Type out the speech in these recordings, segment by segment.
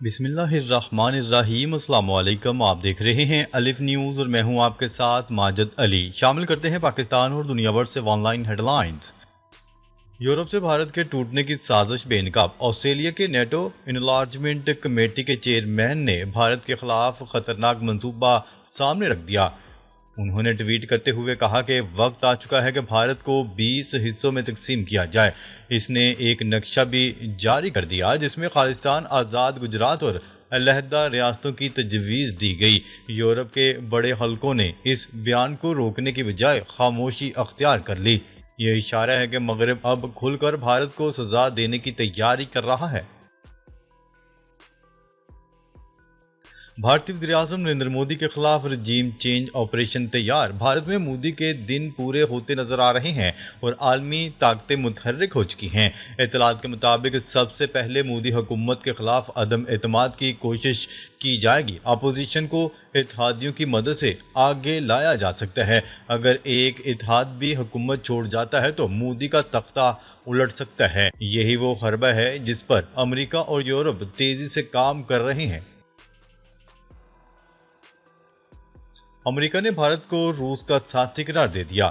بسم اللہ الرحمن الرحیم۔ السلام علیکم، آپ دیکھ رہے ہیں الف نیوز اور میں ہوں آپ کے ساتھ ماجد علی۔ شامل کرتے ہیں پاکستان اور دنیا بھر سے آن لائن ہیڈ لائنز۔ یورپ سے بھارت کے ٹوٹنے کی سازش بے نقاب۔ آسٹریلیا کے نیٹو انلارجمنٹ کمیٹی کے چیئرمین نے بھارت کے خلاف خطرناک منصوبہ سامنے رکھ دیا۔ انہوں نے ٹویٹ کرتے ہوئے کہا کہ وقت آ چکا ہے کہ بھارت کو 20 حصوں میں تقسیم کیا جائے۔ اس نے ایک نقشہ بھی جاری کر دیا جس میں خالصتان، آزاد گجرات اور علیحدہ ریاستوں کی تجویز دی گئی۔ یورپ کے بڑے حلقوں نے اس بیان کو روکنے کی بجائے خاموشی اختیار کر لی۔ یہ اشارہ ہے کہ مغرب اب کھل کر بھارت کو سزا دینے کی تیاری کر رہا ہے۔ بھارتی وزیر اعظم نریندر مودی کے خلاف رجیم چینج آپریشن تیار۔ بھارت میں مودی کے دن پورے ہوتے نظر آ رہے ہیں اور عالمی طاقتیں متحرک ہو چکی ہیں۔ اطلاعات کے مطابق سب سے پہلے مودی حکومت کے خلاف عدم اعتماد کی کوشش کی جائے گی۔ اپوزیشن کو اتحادیوں کی مدد سے آگے لایا جا سکتا ہے۔ اگر ایک اتحاد بھی حکومت چھوڑ جاتا ہے تو مودی کا تختہ الٹ سکتا ہے۔ یہی وہ حربہ ہے جس پر امریکہ اور یورپ تیزی سے کام کر رہے ہیں۔ امریکہ نے بھارت کو روس کا ساتھی قرار دے دیا۔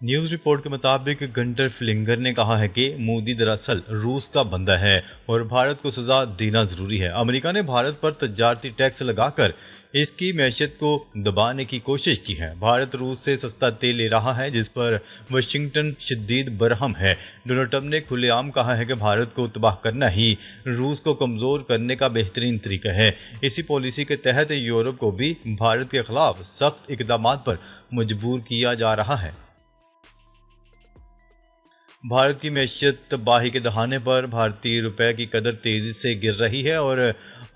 نیوز رپورٹ کے مطابق گنٹر فلنگر نے کہا ہے کہ مودی دراصل روس کا بندہ ہے اور بھارت کو سزا دینا ضروری ہے۔ امریکہ نے بھارت پر تجارتی ٹیکس لگا کر اس کی معیشت کو دبانے کی کوشش کی ہے۔ بھارت روس سے سستا تیل لے رہا ہے جس پر واشنگٹن شدید برہم ہے۔ ڈونلڈ ٹرمپ نے کھلے عام کہا ہے کہ بھارت کو تباہ کرنا ہی روس کو کمزور کرنے کا بہترین طریقہ ہے۔ اسی پالیسی کے تحت یورپ کو بھی بھارت کے خلاف سخت اقدامات پر مجبور کیا جا رہا ہے۔ بھارت کی معیشت تباہی کے دہانے پر بھارتی روپے کی قدر تیزی سے گر رہی ہے اور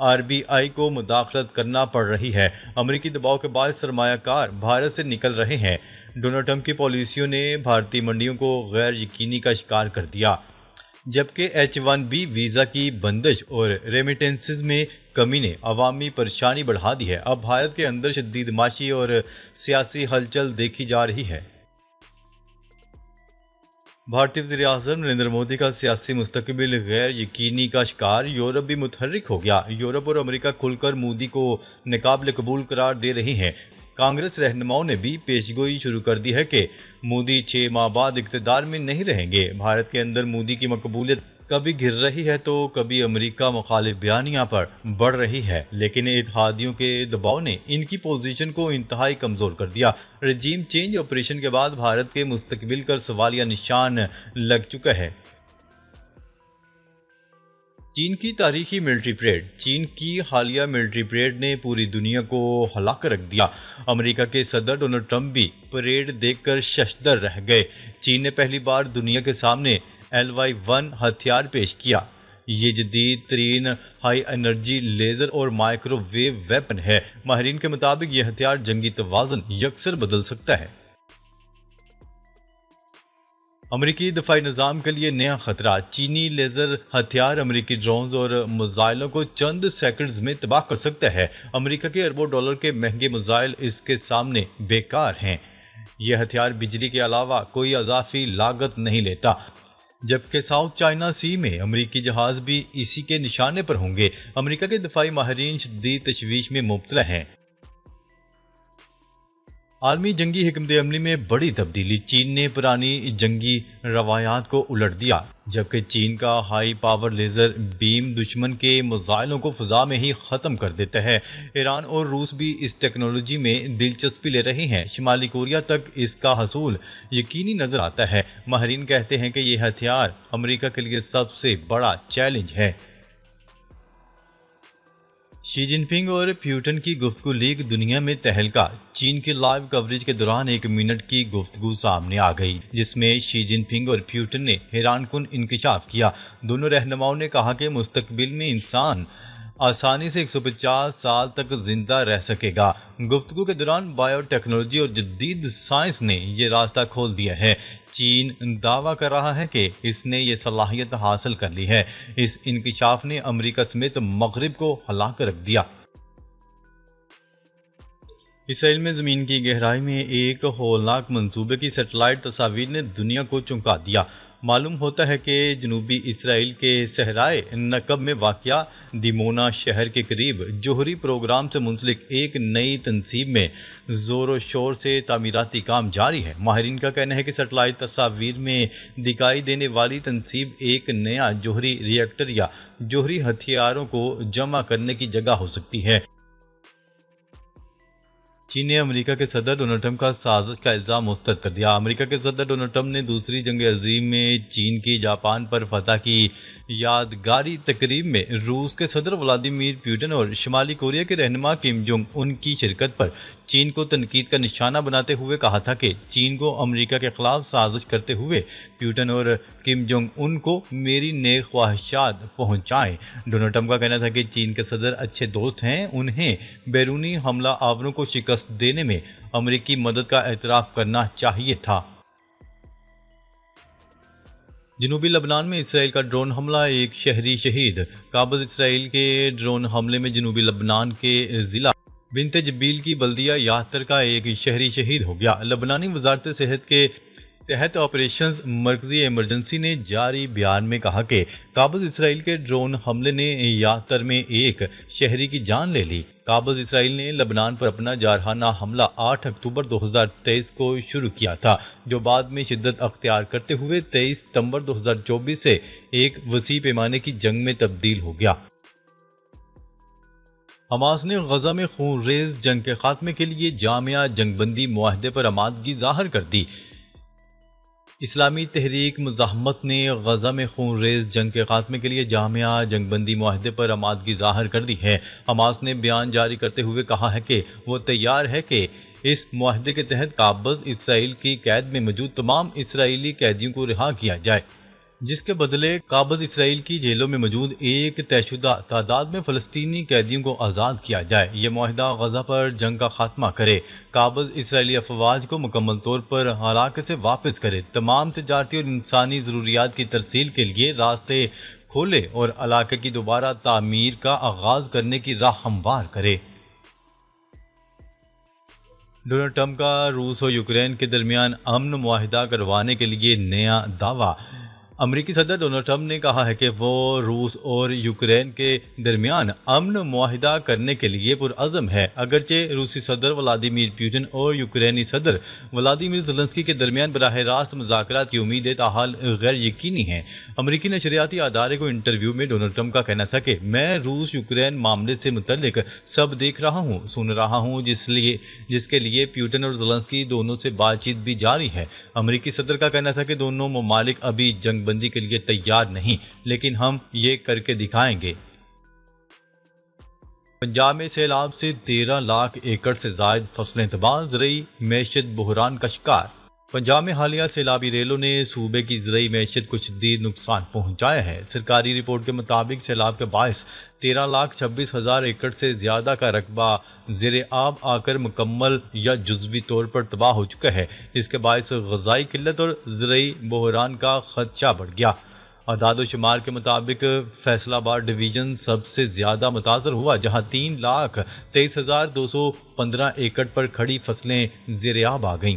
آر بی آئی کو مداخلت کرنا پڑ رہی ہے۔ امریکی دباؤ کے بعد سرمایہ کار بھارت سے نکل رہے ہیں۔ ڈونلڈ ٹرمپ کی پالیسیوں نے بھارتی منڈیوں کو غیر یقینی کا شکار کر دیا، جبکہ H-1B ویزا کی بندش اور ریمیٹنسز میں کمی نے عوامی پریشانی بڑھا دی ہے۔ اب بھارت کے اندر شدید معاشی اور سیاسی ہلچل دیکھی جا رہی ہے۔ بھارتی وزیر اعظم نریندر مودی کا سیاسی مستقبل غیر یقینی کا شکار۔ یورپ بھی متحرک ہو گیا۔ یورپ اور امریکہ کھل کر مودی کو ناقابل قبول قرار دے رہے ہیں۔ کانگریس رہنماؤں نے بھی پیشگوئی شروع کر دی ہے کہ مودی 6 ماہ بعد اقتدار میں نہیں رہیں گے۔ بھارت کے اندر مودی کی مقبولیت کبھی گر رہی ہے تو کبھی امریکہ مخالف بیانیاں پر بڑھ رہی ہے، لیکن اتحادیوں کے دباؤ نے ان کی پوزیشن کو انتہائی کمزور کر دیا۔ رجیم چینج آپریشن کے بعد بھارت کے مستقبل پر سوالیہ نشان لگ چکا ہے۔ چین کی تاریخی ملٹری پریڈ۔ چین کی حالیہ ملٹری پریڈ نے پوری دنیا کو ہلا کر رکھ دیا۔ امریکہ کے صدر ڈونلڈ ٹرمپ بھی پریڈ دیکھ کر ششدر رہ گئے۔ چین نے پہلی بار دنیا کے سامنے LY-1 ہتھیار پیش کیا۔ یہ جدید ترین ہائی انرجی لیزر اور مائکرو ویو ویپن ہے۔ ماہرین کے مطابق یہ ہتھیار جنگی توازن یکسر بدل سکتا ہے۔ امریکی دفاعی نظام کے لیے نیا خطرہ۔ چینی لیزر ہتھیار امریکی ڈرونز اور میزائلوں کو چند سیکنڈز میں تباہ کر سکتا ہے۔ امریکہ کے اربوں ڈالر کے مہنگے میزائل اس کے سامنے بیکار ہیں۔ یہ ہتھیار بجلی کے علاوہ کوئی اضافی لاگت نہیں لیتا، جبکہ ساؤتھ چائنا سی میں امریکی جہاز بھی اسی کے نشانے پر ہوں گے۔ امریکہ کے دفاعی ماہرین شدید تشویش میں مبتلا ہیں۔ عالمی جنگی حکمت عملی میں بڑی تبدیلی۔ چین نے پرانی جنگی روایات کو الٹ دیا، جبکہ چین کا ہائی پاور لیزر بیم دشمن کے میزائلوں کو فضا میں ہی ختم کر دیتا ہے۔ ایران اور روس بھی اس ٹیکنالوجی میں دلچسپی لے رہے ہیں۔ شمالی کوریا تک اس کا حصول یقینی نظر آتا ہے۔ ماہرین کہتے ہیں کہ یہ ہتھیار امریکہ کے لیے سب سے بڑا چیلنج ہے۔ شی جن پنگ اور پیوٹن کی گفتگو لیگ دنیا میں تہلکہ۔ چین کی لائیو کوریج کے دوران 1 منٹ کی گفتگو سامنے آ گئی جس میں شی جن پنگ اور پیوٹن نے حیران کن انکشاف کیا۔ دونوں رہنماؤں نے کہا کہ مستقبل میں انسان آسانی سے 150 سال تک زندہ رہ سکے گا۔ گفتگو کے دوران بائیو ٹیکنالوجی اور جدید سائنس نے یہ راستہ کھول دیا ہے۔ چین دعویٰ کر رہا ہے کہ اس نے یہ صلاحیت حاصل کر لی ہے۔ اس انکشاف نے امریکہ سمیت مغرب کو ہلا کر رکھ دیا۔ اسرائیل میں زمین کی گہرائی میں ایک ہولناک منصوبے کی سیٹلائٹ تصاویر نے دنیا کو چونکا دیا۔ معلوم ہوتا ہے کہ جنوبی اسرائیل کے صحرائے نقب میں واقع دیمونا شہر کے قریب جوہری پروگرام سے منسلک ایک نئی تنصیب میں زور و شور سے تعمیراتی کام جاری ہے۔ ماہرین کا کہنا ہے کہ سیٹلائٹ تصاویر میں دکھائی دینے والی تنصیب ایک نیا جوہری ری ایکٹر یا جوہری ہتھیاروں کو جمع کرنے کی جگہ ہو سکتی ہے۔ چین نے امریکہ کے صدر ڈونلڈ ٹرمپ کا سازش کا الزام مسترد کر دیا۔ امریکہ کے صدر ڈونلڈ ٹرمپ نے دوسری جنگ عظیم میں چین کی جاپان پر فتح کی یادگاری تقریب میں روس کے صدر ولادیمیر پوٹن اور شمالی کوریا کے رہنما کم جونگ ان کی شرکت پر چین کو تنقید کا نشانہ بناتے ہوئے کہا تھا کہ چین کو امریکہ کے خلاف سازش کرتے ہوئے پوٹن اور کم جونگ ان کو میری نیک خواہشات پہنچائیں۔ ڈونلڈ ٹرمپ کا کہنا تھا کہ چین کے صدر اچھے دوست ہیں، انہیں بیرونی حملہ آوروں کو شکست دینے میں امریکی مدد کا اعتراف کرنا چاہیے تھا۔ جنوبی لبنان میں اسرائیل کا ڈرون حملہ، ایک شہری شہید۔ قابض اسرائیل کے ڈرون حملے میں جنوبی لبنان کے ضلع بنت جبیل کی بلدیہ یاتر کا ایک شہری شہید ہو گیا۔ لبنانی وزارت صحت کے تحت آپریشنز مرکزی ایمرجنسی نے جاری بیان میں کہا کہ قابض اسرائیل کے ڈرون حملے نے یاتر میں ایک شہری کی جان لے لی۔ قابض اسرائیل نے لبنان پر اپنا جارحانہ حملہ 8 اکتوبر 2023 کو شروع کیا تھا، جو بعد میں شدت اختیار کرتے ہوئے 23 ستمبر 2024 سے ایک وسیع پیمانے کی جنگ میں تبدیل ہو گیا۔ حماس نے غزہ میں خون ریز جنگ کے خاتمے کے لیے جامعہ جنگ بندی معاہدے پر آمادگی ظاہر کر دی۔ اسلامی تحریک مزاحمت نے غزہ میں خون ریز جنگ کے خاتمے کے لیے جامعہ جنگ بندی معاہدے پر آمادگی ظاہر کر دی ہے۔ حماس نے بیان جاری کرتے ہوئے کہا ہے کہ وہ تیار ہے کہ اس معاہدے کے تحت قابض اسرائیل کی قید میں موجود تمام اسرائیلی قیدیوں کو رہا کیا جائے، جس کے بدلے قابض اسرائیل کی جیلوں میں موجود ایک طے شدہ تعداد میں فلسطینی قیدیوں کو آزاد کیا جائے۔ یہ معاہدہ غزہ پر جنگ کا خاتمہ کرے، قابض اسرائیلی افواج کو مکمل طور پر علاقے سے واپس کرے، تمام تجارتی اور انسانی ضروریات کی ترسیل کے لیے راستے کھولے اور علاقے کی دوبارہ تعمیر کا آغاز کرنے کی راہ ہموار کرے۔ ڈونلڈ ٹرمپ کا روس اور یوکرین کے درمیان امن معاہدہ کروانے کے لیے نیا دعویٰ۔ امریکی صدر ڈونلڈ ٹرمپ نے کہا ہے کہ وہ روس اور یوکرین کے درمیان امن معاہدہ کرنے کے لیے پرعزم ہے، اگرچہ روسی صدر ولادیمیر پوٹن اور یوکرینی صدر ولادیمیر زیلنسکی کے درمیان براہ راست مذاکرات کی امیدیں تاحال غیر یقینی ہیں۔ امریکی نشریاتی ادارے کو انٹرویو میں ڈونلڈ ٹرمپ کا کہنا تھا کہ میں روس یوکرین معاملے سے متعلق سب دیکھ رہا ہوں، سن رہا ہوں، جس کے لیے پوٹن اور زیلنسکی دونوں سے بات چیت بھی جاری ہے۔ امریکی صدر کا کہنا تھا کہ دونوں ممالک ابھی جنگ بندی کے لیے تیار نہیں، لیکن ہم یہ کر کے دکھائیں گے۔ پنجاب میں سیلاب سے 13 لاکھ ایکڑ سے زائد فصلیں تباہ، زرعی معیشت بحران کا شکار۔ پنجاب میں حالیہ سیلابی ریلوں نے صوبے کی زرعی معیشت کو شدید نقصان پہنچایا ہے۔ سرکاری رپورٹ کے مطابق سیلاب کے باعث 13,26,000 ایکڑ سے زیادہ کا رقبہ زیر آب آ کر مکمل یا جزوی طور پر تباہ ہو چکا ہے، جس کے باعث غذائی قلت اور زرعی بحران کا خدشہ بڑھ گیا۔ اعداد و شمار کے مطابق فیصل آباد ڈویژن سب سے زیادہ متاثر ہوا، جہاں 3,23,215 ایکڑ پر کھڑی فصلیں زیر آب آ گئیں۔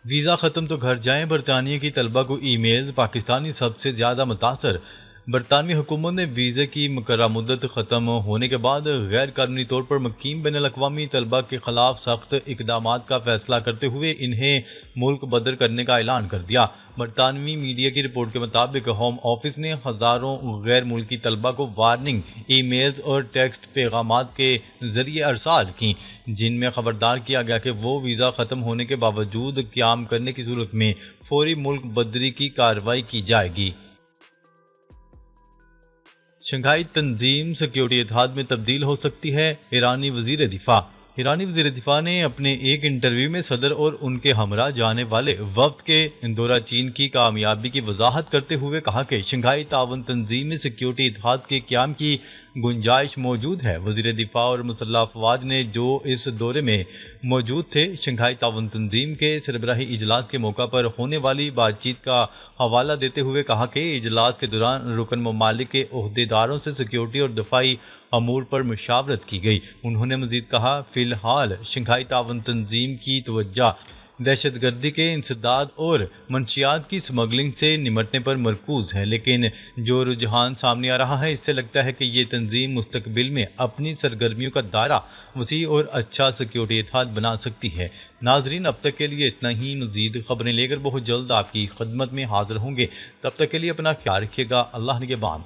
ویزا ختم تو گھر جائیں، برطانیہ کی طلبہ کو ای میلز، پاکستانی سب سے زیادہ متاثر۔ برطانوی حکومت نے ویزے کی مقررہ مدت ختم ہونے کے بعد غیر قانونی طور پر مقیم بین الاقوامی طلبہ کے خلاف سخت اقدامات کا فیصلہ کرتے ہوئے انہیں ملک بدر کرنے کا اعلان کر دیا۔ برطانوی میڈیا کی رپورٹ کے مطابق ہوم آفس نے ہزاروں غیر ملکی طلبہ کو وارننگ ای میلز اور ٹیکسٹ پیغامات کے ذریعے ارسال کی، جن میں خبردار کیا گیا کہ وہ ویزا ختم ہونے کے باوجود قیام کرنے کی صورت میں فوری ملک بدری کی کارروائی کی جائے گی۔ شنگھائی تنظیم سیکیورٹی اتحاد میں تبدیل ہو سکتی ہے، ایرانی وزیر دفاع۔ ایرانی وزیر دفاع نے اپنے ایک انٹرویو میں صدر اور ان کے ہمراہ جانے والے وفد کے دورہ چین کی کامیابی کی وضاحت کرتے ہوئے کہا کہ شنگھائی تعاون تنظیم میں سیکیورٹی اتحاد کے قیام کی گنجائش موجود ہے۔ وزیر دفاع اور مسلح افواج نے جو اس دورے میں موجود تھے، شنگھائی تعاون تنظیم کے سربراہی اجلاس کے موقع پر ہونے والی بات چیت کا حوالہ دیتے ہوئے کہا کہ اجلاس کے دوران رکن ممالک کے عہدیداروں سے سیکیورٹی اور دفاعی امور پر مشاورت کی گئی۔ انہوں نے مزید کہا، فی الحال شنگھائی تعاون تنظیم کی توجہ دہشت گردی کے انسداد اور منشیات کی سمگلنگ سے نمٹنے پر مرکوز ہے، لیکن جو رجحان سامنے آ رہا ہے اس سے لگتا ہے کہ یہ تنظیم مستقبل میں اپنی سرگرمیوں کا دائرہ وسیع اور اچھا سیکیورٹی اتحاد بنا سکتی ہے۔ ناظرین، اب تک کے لیے اتنا ہی۔ مزید خبریں لے کر بہت جلد آپ کی خدمت میں حاضر ہوں گے، تب تک کے لیے اپنا خیال رکھیے گا۔ اللہ نگہبان۔